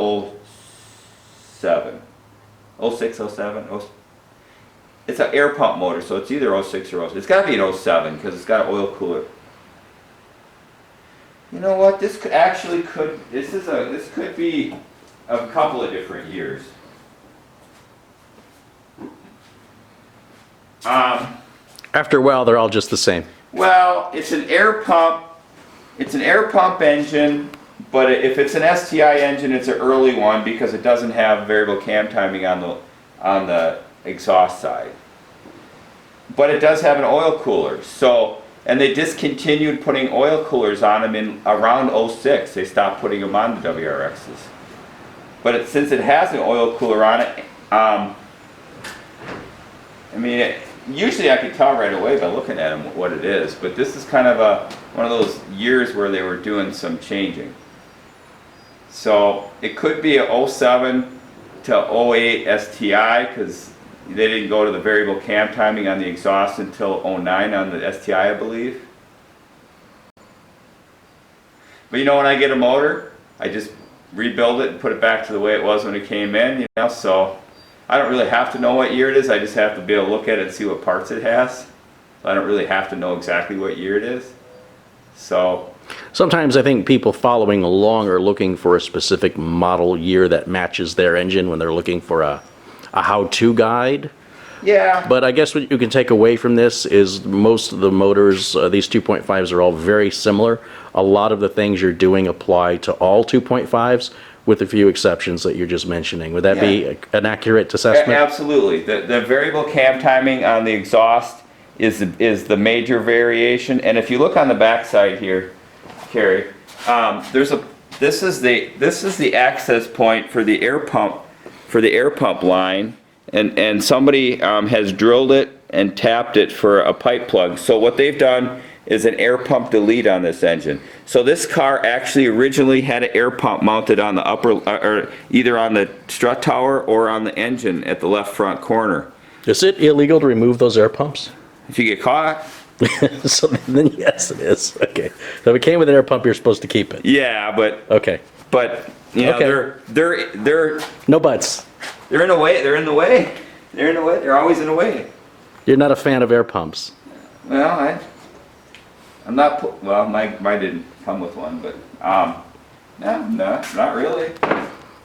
Speaker 1: 07. 06, 07. It's an air pump motor, so it's either 06 or 07. It's got to be an 07 because it's got an oil cooler. You know what? This could be of a couple of different years.
Speaker 2: After a while, they're all just the same.
Speaker 1: Well, it's an air pump. It's an air pump engine, but if it's an STI engine, it's an early one because it doesn't have variable cam timing on the exhaust side. But it does have an oil cooler. So, and they discontinued putting oil coolers on them in around 06. They stopped putting them on the WRXs. But since it has an oil cooler on it, I mean, usually I could tell right away by looking at them what it is. But this is kind of one of those years where they were doing some changing. So it could be a 07 to 08 STI because they didn't go to the variable cam timing on the exhaust until 09 on the STI, I believe. But you know, when I get a motor, I just rebuild it and put it back to the way it was when it came in, you know, so I don't really have to know what year it is. I just have to be able to look at it and see what parts it has. So I don't really have to know exactly what year it is. So
Speaker 2: sometimes I think people following along are looking for a specific model year that matches their engine when they're looking for a how-to guide.
Speaker 1: yeah.
Speaker 2: But I guess what you can take away from this is most of the motors, these 2.5s are all very similar. A lot of the things you're doing apply to all 2.5s with a few exceptions that you're just mentioning. Would that be an accurate assessment?
Speaker 1: Absolutely. The variable cam timing on the exhaust is the major variation. And if you look on the back side here, Carrie, this is the access point for the air pump line, and somebody has drilled it and tapped it for a pipe plug. So what they've done is an air pump delete on this engine. So this car actually originally had an air pump mounted on the upper, or either on the strut tower or on the engine at the left front corner.
Speaker 2: Is it illegal to remove those air pumps?
Speaker 1: If you get caught.
Speaker 2: So then yes, it is. Okay. So if it came with an air pump, you're supposed to keep it.
Speaker 1: Yeah, but
Speaker 2: Okay.
Speaker 1: you know,
Speaker 2: Okay.
Speaker 1: they're
Speaker 2: No buts.
Speaker 1: in the way. They're in the way. They're in the way. They're always in the way.
Speaker 2: You're not a fan of air pumps.
Speaker 1: Well, I'm not. Well, mine didn't come with one, but no, not really.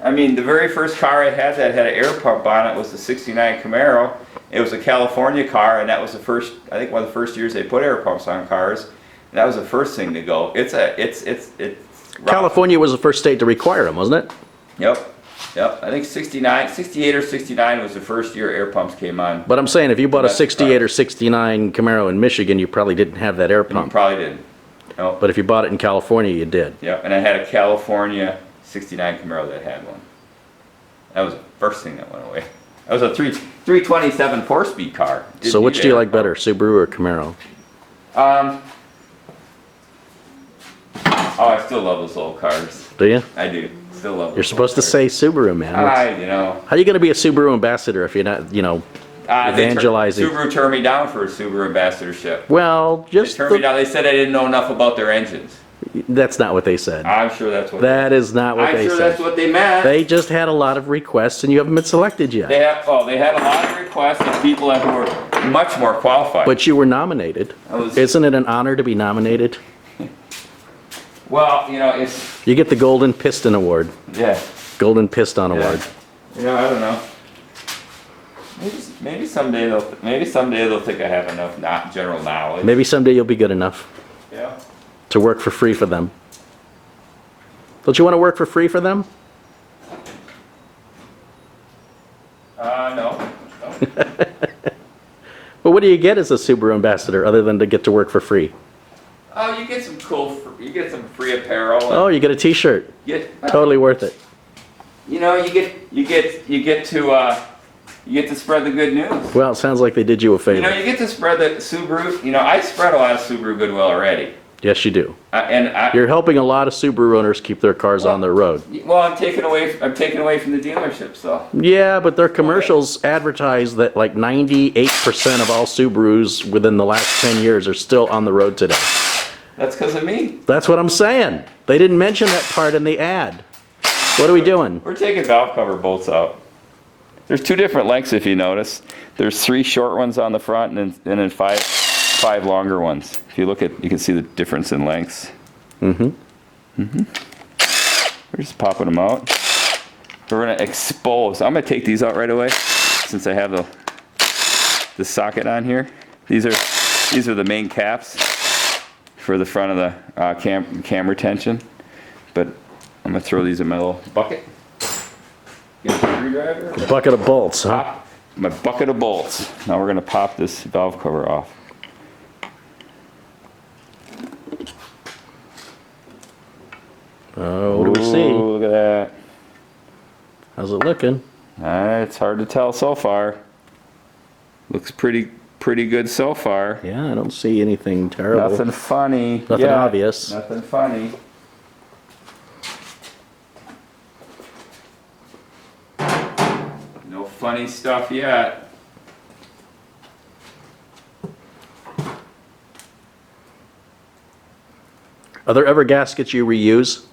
Speaker 1: I mean, the very first car I had that had an air pump on it was the '69 Camaro. It was a California car, and that was the first. I think one of the first years they put air pumps on cars. And that was the first thing to go. It's rough.
Speaker 2: California was the first state to require them, wasn't it?
Speaker 1: Yep. I think 68 or 69 was the first year air pumps came on.
Speaker 2: But I'm saying if you bought a
Speaker 1: That's
Speaker 2: 68 or 69 Camaro in Michigan, you probably didn't have that air
Speaker 1: You
Speaker 2: pump.
Speaker 1: probably didn't. No.
Speaker 2: But if you bought it in California, you did.
Speaker 1: Yep, and I had a California 69 Camaro that had one. That was the first thing that went away. That was a 327 4-speed car. Didn't
Speaker 2: So which
Speaker 1: need
Speaker 2: do you
Speaker 1: air
Speaker 2: like better, Subaru or Camaro?
Speaker 1: Oh, I still love those old cars.
Speaker 2: Do you?
Speaker 1: I do. Still love.
Speaker 2: You're supposed to say Subaru, man.
Speaker 1: You know.
Speaker 2: How are you going to be a Subaru ambassador if you're not, you know, evangelizing?
Speaker 1: Subaru turned me down for a Subaru ambassadorship.
Speaker 2: Well,
Speaker 1: They
Speaker 2: just
Speaker 1: turned me down. They said I didn't know enough about their engines.
Speaker 2: that's not what they said.
Speaker 1: I'm sure that's what.
Speaker 2: That is not what they
Speaker 1: I'm sure
Speaker 2: said.
Speaker 1: that's what they meant.
Speaker 2: They just had a lot of requests, and you haven't been selected yet.
Speaker 1: They had a lot of requests of people who were much more qualified.
Speaker 2: But you were nominated. Isn't it an honor to be nominated?
Speaker 1: Well, you know, it's
Speaker 2: You get the Golden Piston Award.
Speaker 1: yeah.
Speaker 2: Golden Piston Award.
Speaker 1: You know, I don't know. Maybe someday they'll think I have enough general knowledge.
Speaker 2: Maybe someday you'll be good enough
Speaker 1: Yeah.
Speaker 2: to work for free for them. Don't you want to work for free for them?
Speaker 1: No.
Speaker 2: Well, what do you get as a Subaru ambassador other than to get to work for free?
Speaker 1: Oh, you get some you get some free apparel. And
Speaker 2: Oh, you get a T-shirt. Totally worth it.
Speaker 1: You know, you get to spread the good news.
Speaker 2: Well, it sounds like they did you a favor.
Speaker 1: You know, you get to spread the Subaru. You know, I spread a lot of Subaru goodwill already.
Speaker 2: Yes, you do.
Speaker 1: And
Speaker 2: You're helping a lot of Subaru owners keep their cars on their road.
Speaker 1: well, I'm taking away from the dealerships, though.
Speaker 2: Yeah, but their commercials advertise that like 98% of all Subarus within the last 10 years are still on the road today.
Speaker 1: That's because of me.
Speaker 2: That's what I'm saying. They didn't mention that part in the ad. What are we doing?
Speaker 1: We're taking valve cover bolts out. There's two different lengths, if you notice. There's 3 short ones on the front, and then 5 longer ones. If you look at, you can see the difference in lengths. We're just popping them out. we're gonna expose. I'm gonna take these out right away since I have the socket on here. These are the main caps for the front of the cam retention. But I'm gonna throw these in my little bucket. Get a screwdriver.
Speaker 2: A bucket of bolts, huh?
Speaker 1: Pop my bucket of bolts. Now we're gonna pop this valve cover off.
Speaker 2: Oh, what do we see?
Speaker 1: Ooh, look at that.
Speaker 2: How's it looking?
Speaker 1: It's hard to tell so far. Looks pretty good so far.
Speaker 2: Yeah, I don't see anything terrible.
Speaker 1: Nothing funny.
Speaker 2: Nothing obvious.
Speaker 1: Nothing funny. No funny stuff yet.
Speaker 2: Are there ever gaskets you reuse?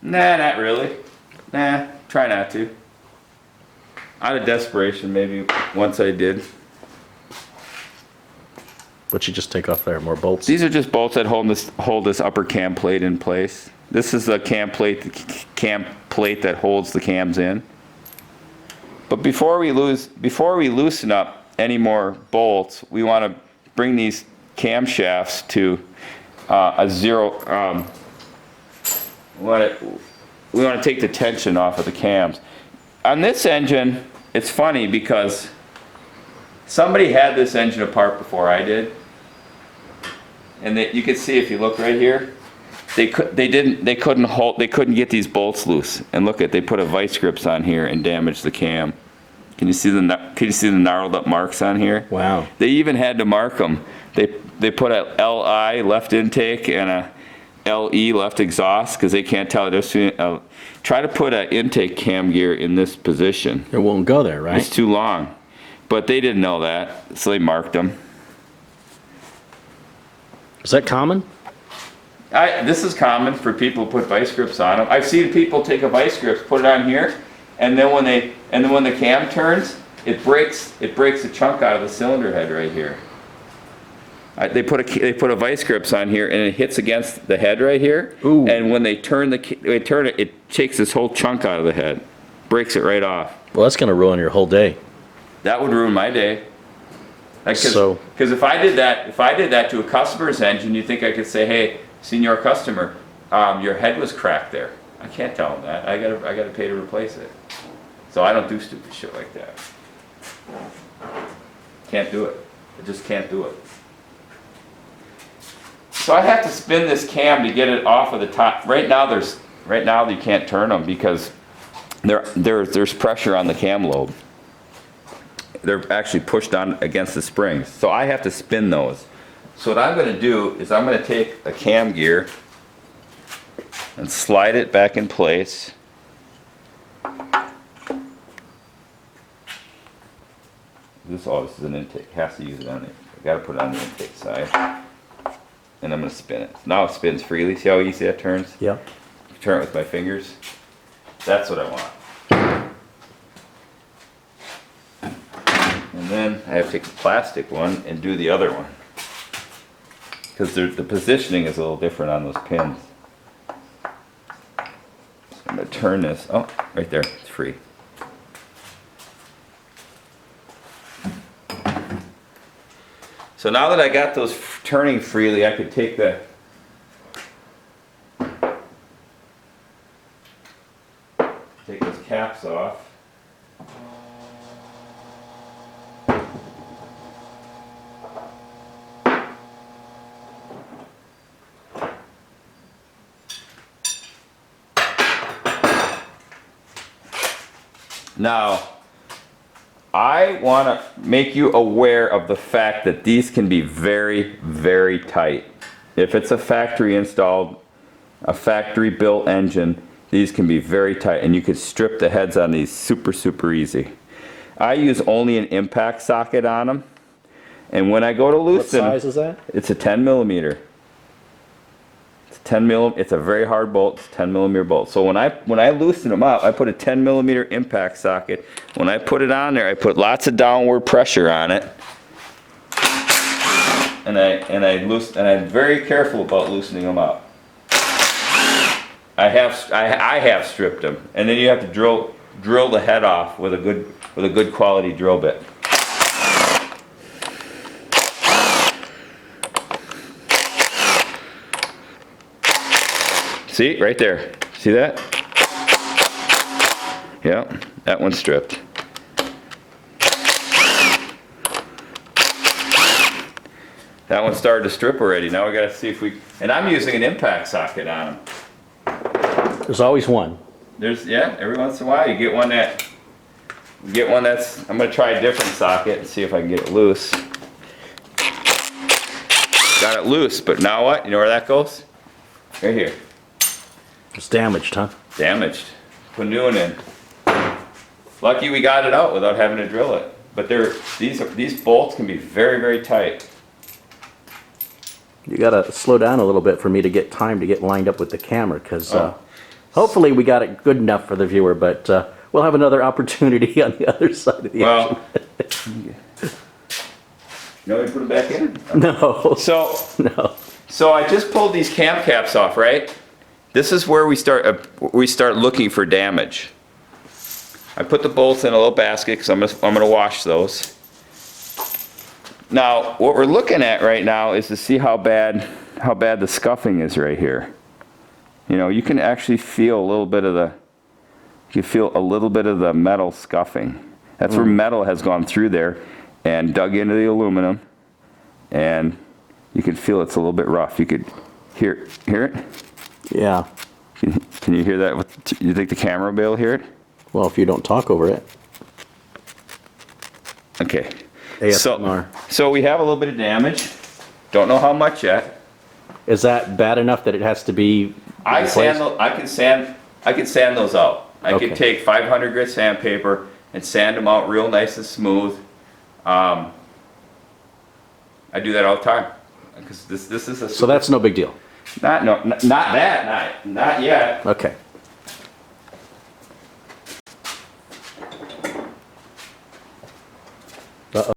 Speaker 1: Not really. Nah, try not to. Out of desperation, maybe once I did.
Speaker 2: What you just take off there? More bolts?
Speaker 1: These are just bolts that hold this upper cam plate in place. This is the cam plate that holds the cams in. But before we loosen up any more bolts, we want to bring these camshafts to a zero. We want to take the tension off of the cams. On this engine, it's funny because somebody had this engine apart before I did, and you can see if you look right here, they couldn't get these bolts loose. And look they put a vice grips on here and damaged the cam. Can you see the gnarled up marks on here?
Speaker 2: Wow.
Speaker 1: They even had to mark them. They put a LI left intake and a LE left exhaust because they can't tell the difference. Try to put an intake cam gear in this position.
Speaker 2: It won't go there, right?
Speaker 1: It's too long. But they didn't know that, so they marked them.
Speaker 2: Is that common?
Speaker 1: This is common for people to put vice grips on them. I've seen people take a vice grips, put it on here, and then when the cam turns, it breaks a chunk out of the cylinder head right here. They put a vice grips on here and it hits against the head right here.
Speaker 2: Ooh.
Speaker 1: And when they turn it takes this whole chunk out of the head, breaks it right off.
Speaker 2: Well, that's going to ruin your whole day.
Speaker 1: That would ruin my day. Because
Speaker 2: So-
Speaker 1: if I did that to a customer's engine, you think I could say, hey, senior customer, your head was cracked there. I can't tell them that. I gotta pay to replace it. So I don't do stupid shit like that. Can't do it. I just can't do it. So I have to spin this cam to get it off of the top. Right now you can't turn them because there's pressure on the cam lobe. They're actually pushed on against the springs. So I have to spin those. So what I'm going to do is I'm going to take a cam gear and slide it back in place. This is an intake. Has to use it on it. I got to put it on the intake side. And I'm going to spin it. Now it spins freely. See how easy that turns?
Speaker 2: Yeah.
Speaker 1: Turn it with my fingers. That's what I want. And then I have to take the plastic one and do the other one. Because the positioning is a little different on those pins. So I'm going to turn this. Oh, right there. It's free. So now that I got those turning freely, I could take those caps off. Now, I want to make you aware of the fact that these can be very, very tight. If it's a factory installed, a factory built engine, these can be very tight and you could strip the heads on these super easy. I use only an impact socket on them, and when I go to loosen them,
Speaker 2: What size is that?
Speaker 1: it's a 10 millimeter. It's a very hard bolt. It's a 10 millimeter bolt. So when I loosen them up, I put a 10 millimeter impact socket. When I put it on there, I put lots of downward pressure on it, and I'm very careful about loosening them up. I have stripped them, and then you have to drill the head off with a good quality drill bit. See, right there. See that? Yeah, that one's stripped. That one started to strip already. Now we gotta see if we, and I'm using an impact socket on them.
Speaker 2: There's always one.
Speaker 1: Yeah, every once in a while you get one that's, I'm gonna try a different socket and see if I can get it loose. Got it loose, but now what? You know where that goes? Right here.
Speaker 2: It's damaged, huh?
Speaker 1: Damaged. Put a new one in. Lucky we got it out without having to drill it. But these bolts can be very, very tight.
Speaker 2: You gotta slow down a little bit for me to get time to get lined up with the camera, because hopefully we got it good enough for the viewer, but we'll have another opportunity on the other side of the action.
Speaker 1: You know, we put it back in?
Speaker 2: No.
Speaker 1: No. So I just pulled these cam caps off, right? This is where we start looking for damage. I put the bolts in a little basket because I'm gonna wash those. Now, what we're looking at right now is to see how bad the scuffing is right here. You know, you can actually feel a little bit of the metal scuffing. That's where metal has gone through there and dug into the aluminum, and you can feel it's a little bit rough. You could hear it?
Speaker 2: Yeah.
Speaker 1: Can you hear that? You think the camera will be able to hear it?
Speaker 2: Well, if you don't talk over it.
Speaker 1: Okay.
Speaker 2: ASMR.
Speaker 1: So we have a little bit of damage. Don't know how much yet.
Speaker 2: Is that bad enough that it has to be
Speaker 1: I
Speaker 2: replaced?
Speaker 1: can sand those out. I
Speaker 2: Okay.
Speaker 1: can take 500 grit sandpaper and sand them out real nice and smooth. I do that all the time because this is a
Speaker 2: So that's no big deal.
Speaker 1: not yet.
Speaker 2: Okay.